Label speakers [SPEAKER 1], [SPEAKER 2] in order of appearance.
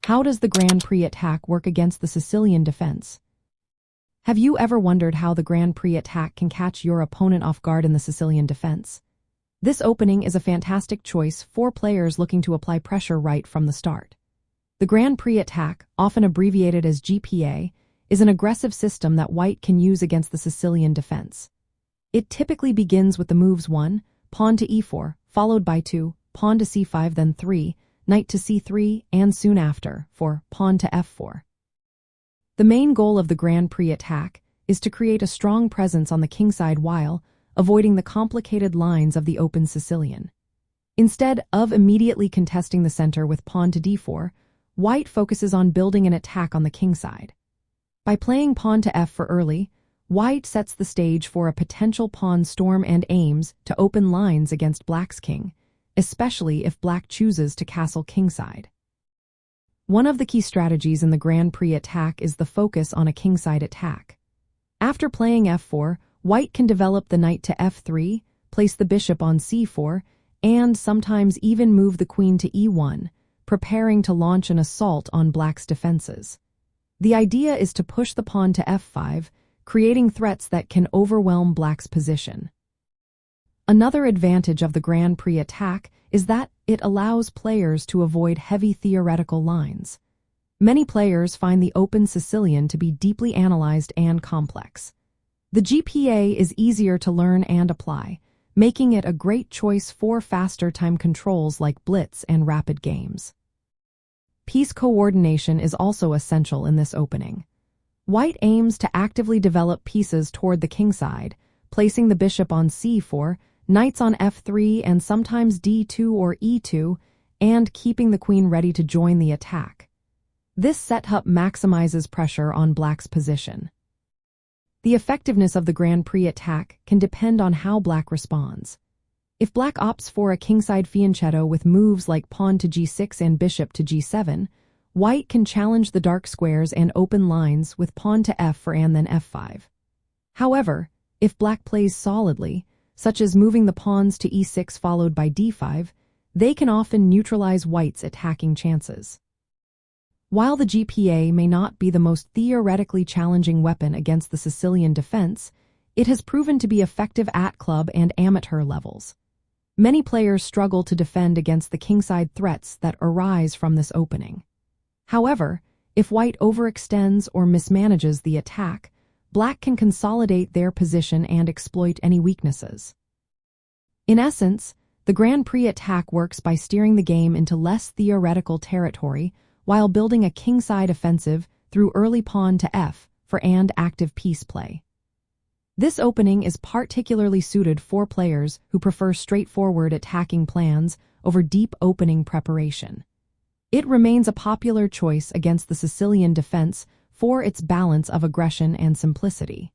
[SPEAKER 1] How does the Grand Prix Attack work against the Sicilian Defense? Have you ever wondered how the Grand Prix Attack can catch your opponent off guard in the Sicilian Defense? This opening is a fantastic choice for players looking to apply pressure right from the start. The Grand Prix Attack, often abbreviated as GPA, is an aggressive system that White can use against the Sicilian Defense. It typically begins with the moves 1, pawn to e4, followed by 2, pawn to c5, then 3, knight to c3, and soon after, for pawn to f4. The main goal of the Grand Prix Attack is to create a strong presence on the kingside while avoiding the complicated lines of the open Sicilian. Instead of immediately contesting the center with pawn to d4, White focuses on building an attack on the kingside. By playing pawn to f for early, White sets the stage for a potential pawn storm and aims to open lines against Black's king, especially if Black chooses to castle kingside. One of the key strategies in the Grand Prix Attack is the focus on a kingside attack. After playing f4, White can develop the knight to f3, place the bishop on c4, and sometimes even move the queen to e1, preparing to launch an assault on Black's defenses. The idea is to push the pawn to f5, creating threats that can overwhelm Black's position. Another advantage of the Grand Prix Attack is that it allows players to avoid heavy theoretical lines. Many players find the open Sicilian to be deeply analyzed and complex. The GPA is easier to learn and apply, making it a great choice for faster time controls like Blitz and rapid games. Piece coordination is also essential in this opening. White aims to actively develop pieces toward the kingside, placing the bishop on c4, knights on f3 and sometimes d2 or e2, and keeping the queen ready to join the attack. This setup maximizes pressure on Black's position. The effectiveness of the Grand Prix Attack can depend on how Black responds. If Black opts for a kingside fianchetto with moves like pawn to g6 and bishop to g7, White can challenge the dark squares and open lines with pawn to f4 and then f5. However, if Black plays solidly, such as moving the pawns to e6 followed by d5, they can often neutralize White's attacking chances. While the GPA may not be the most theoretically challenging weapon against the Sicilian defense, it has proven to be effective at club and amateur levels. Many players struggle to defend against the kingside threats that arise from this opening. However, if White overextends or mismanages the attack, Black can consolidate their position and exploit any weaknesses. In essence, the Grand Prix Attack works by steering the game into less theoretical territory while building a kingside offensive through early pawn to f for and active piece play. This opening is particularly suited for players who prefer straightforward attacking plans over deep opening preparation. It remains a popular choice against the Sicilian defense for its balance of aggression and simplicity.